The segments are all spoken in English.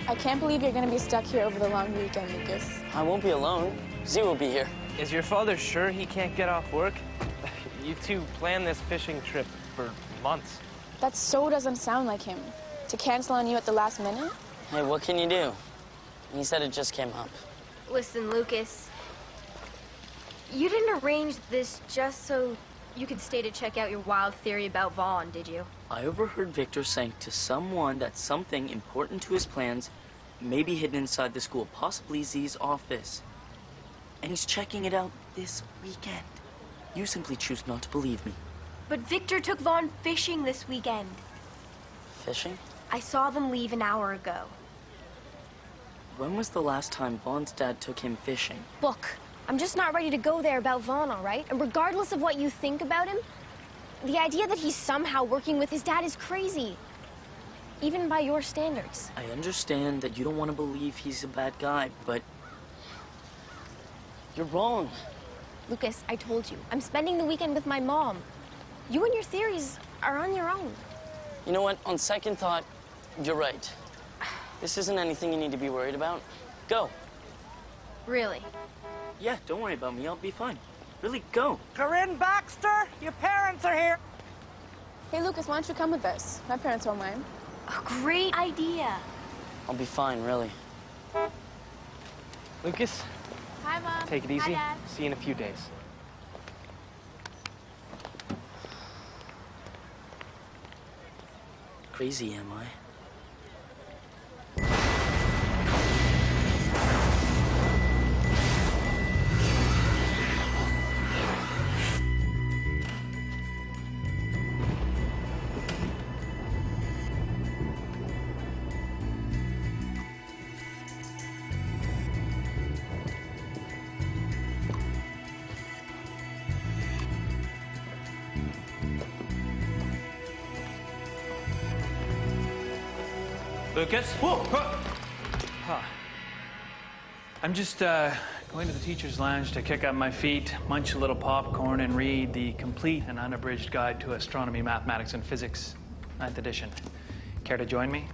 I can't believe you're going to be stuck here over the long weekend, Lucas. I won't be alone. Z will be here. Is your father sure he can't get off work? You two planned this fishing trip for months. That so doesn't sound like him. To cancel on you at the last minute? Hey, what can you do? He said it just came up. Listen, Lucas. You didn't arrange this just so you could stay to check out your wild theory about Vaughn, did you? I overheard Victor saying to someone that something important to his plans may be hidden inside the school, possibly Z's office. And he's checking it out this weekend. You simply choose not to believe me. But Victor took Vaughn fishing this weekend. Fishing? I saw them leave an hour ago. When was the last time Vaughn's dad took him fishing? Look, I'm just not ready to go there about Vaughn, all right? And regardless of what you think about him, the idea that he's somehow working with his dad is crazy. Even by your standards. I understand that you don't want to believe he's a bad guy, but you're wrong. Lucas, I told you, I'm spending the weekend with my mom. You and your theories are on your own. You know what? On second thought, you're right. This isn't anything you need to be worried about. Go. Really? Yeah, don't worry about me. I'll be fine. Really, go. Corinne Baxter, your parents are here. Hey, Lucas, why don't you come with us? My parents won't mind. A great idea. I'll be fine, really. Lucas, Hi, Mom. take it easy. Hi, Dad. See you in a few days. Crazy, am I? Lucas? Whoa! Huh. I'm just going to the teacher's lounge to kick up my feet, munch a little popcorn, and read the complete and unabridged guide to astronomy, mathematics, and physics, 9th edition. Care to join me?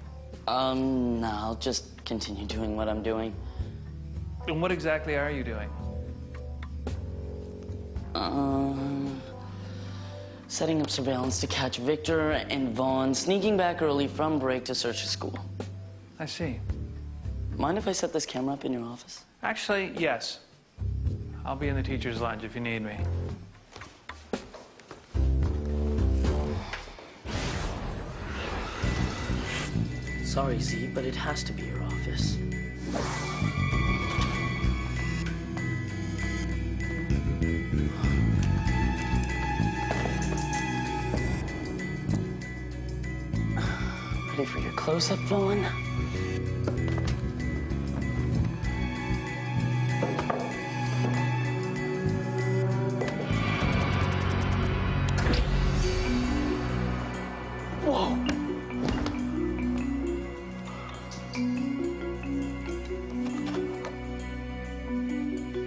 No, I'll just continue doing what I'm doing. And what exactly are you doing? Setting up surveillance to catch Victor and Vaughn sneaking back early from break to search the school. I see. Mind if I set this camera up in your office? Actually, yes. I'll be in the teacher's lounge if you need me. Sorry, Z, but it has to be your office. Ready for your close-up, Vaughn? Whoa!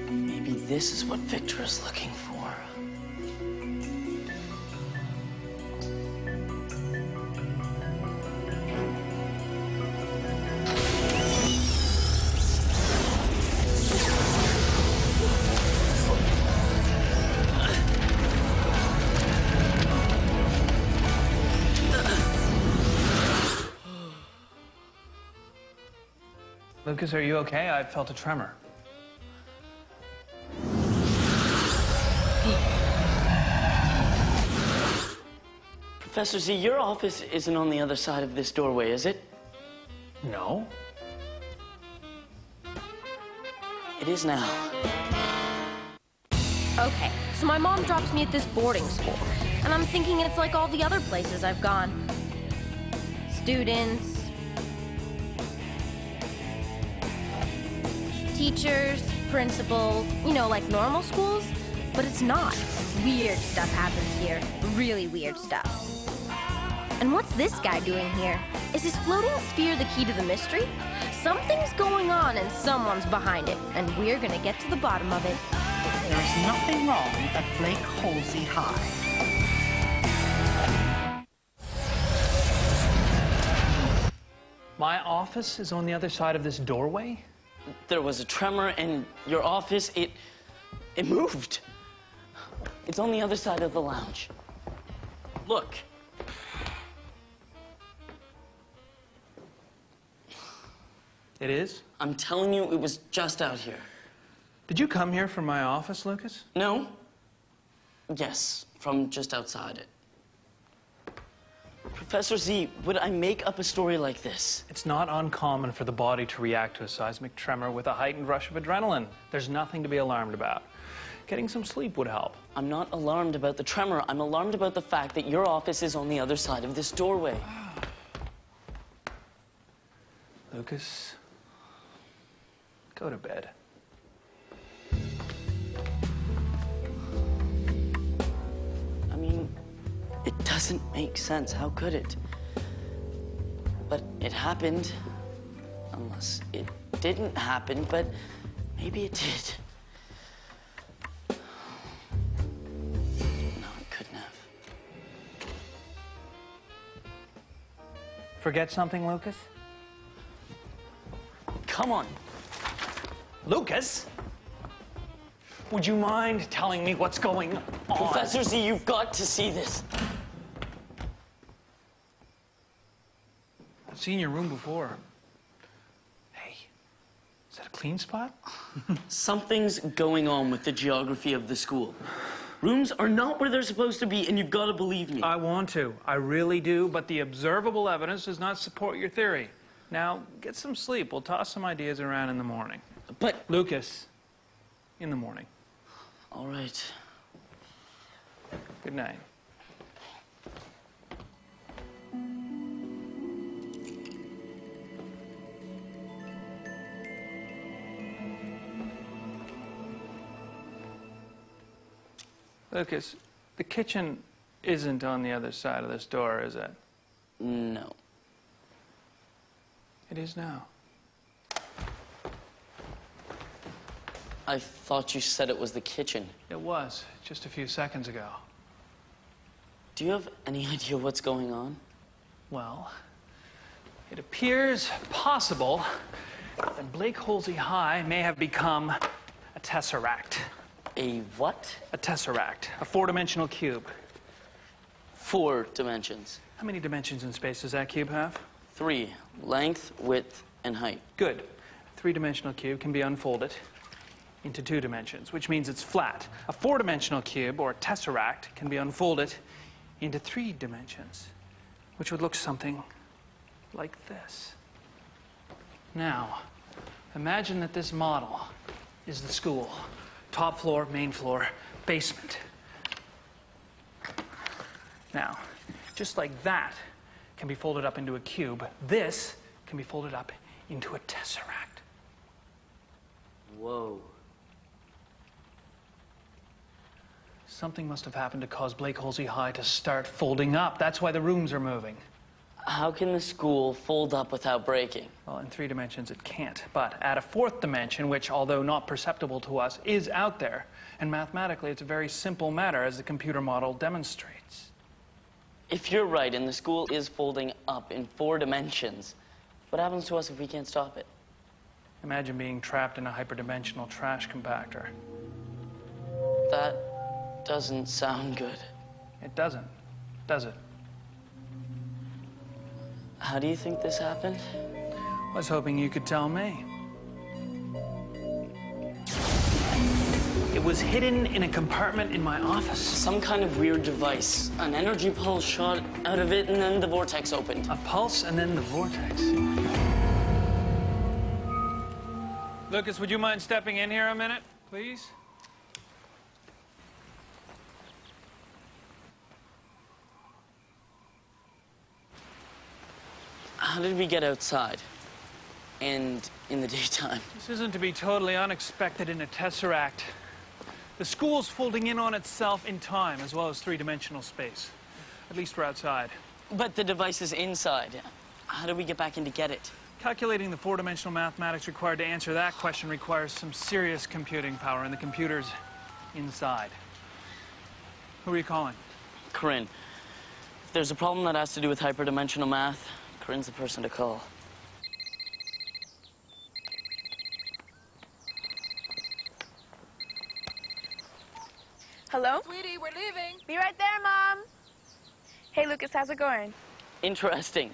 Maybe this is what Victor is looking for. Lucas, are you okay? I felt a tremor. Professor Z, your office isn't on the other side of this doorway, is it? No. It is now. Okay, so my mom drops me at this boarding school, and I'm thinking it's like all the other places I've gone. Students, teachers, principal, you know, like normal schools, but it's not. Weird stuff happens here, really weird stuff. And what's this guy doing here? Is his floating sphere the key to the mystery? Something's going on and someone's behind it, and we're gonna get to the bottom of it. There is nothing wrong at Blake Holsey High. My office is on the other side of this doorway? There was a tremor in your office. It moved. It's on the other side of the lounge. Look. It is? I'm telling you, it was just out here. Did you come here from my office, Lucas? No? Yes, from just outside it. Professor Z, would I make up a story like this? It's not uncommon for the body to react to a seismic tremor with a heightened rush of adrenaline. There's nothing to be alarmed about. Getting some sleep would help. I'm not alarmed about the tremor. I'm alarmed about the fact that your office is on the other side of this doorway. Lucas, go to bed. I mean, it doesn't make sense. How could it? But it happened. Unless it didn't happen, but maybe it did. No, it couldn't have. Forget something, Lucas? Come on. Lucas? Would you mind telling me what's going on? Professor Z, you've got to see this. I've seen your room before. Hey, is that a clean spot? Something's going on with the geography of the school. Rooms are not where they're supposed to be, and you've got to believe me. I want to. I really do, but the observable evidence does not support your theory. Now, get some sleep. We'll toss some ideas around in the morning. But... Lucas, in the morning. All right. Good night. Lucas, the kitchen isn't on the other side of this door, is it? No. It is now. I thought you said it was the kitchen. It was, just a few seconds ago. Do you have any idea what's going on? Well, it appears possible that Blake Holsey High may have become a tesseract. A what? A tesseract, a four-dimensional cube. 4 dimensions. How many dimensions in space does that cube have? 3. Length, width, and height. Good. A three-dimensional cube can be unfolded into 2 dimensions, which means it's flat. A four-dimensional cube, or tesseract, can be unfolded into 3 dimensions, which would look something like this. Now, imagine that this model is the school. Top floor, main floor, basement. Now, just like that can be folded up into a cube, this can be folded up into a tesseract. Whoa. Something must have happened to cause Blake Holsey High to start folding up. That's why the rooms are moving. How can the school fold up without breaking? Well, in 3 dimensions it can't. But at a 4th dimension, which, although not perceptible to us, is out there, and mathematically it's a very simple matter, as the computer model demonstrates. If you're right and the school is folding up in 4 dimensions, what happens to us if we can't stop it? Imagine being trapped in a hyperdimensional trash compactor. That doesn't sound good. It doesn't, does it? How do you think this happened? I was hoping you could tell me. It was hidden in a compartment in my office. Some kind of weird device. An energy pulse shot out of it, and then the vortex opened. A pulse and then the vortex. Lucas, would you mind stepping in here a minute, please? How did we get outside? And in the daytime? This isn't to be totally unexpected in a tesseract. The school's folding in on itself in time, as well as 3-dimensional space. At least we're outside. But the device is inside. How do we get back in to get it? Calculating the 4-dimensional mathematics required to answer that question requires some serious computing power, and the computer's inside. Who are you calling? Corinne. If there's a problem that has to do with hyperdimensional math, Corinne's the person to call. Hello? Sweetie, we're leaving. Be right there, Mom. Hey, Lucas, how's it going? Interesting.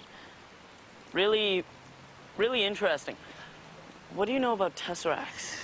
Really, really interesting. What do you know about tesseracts?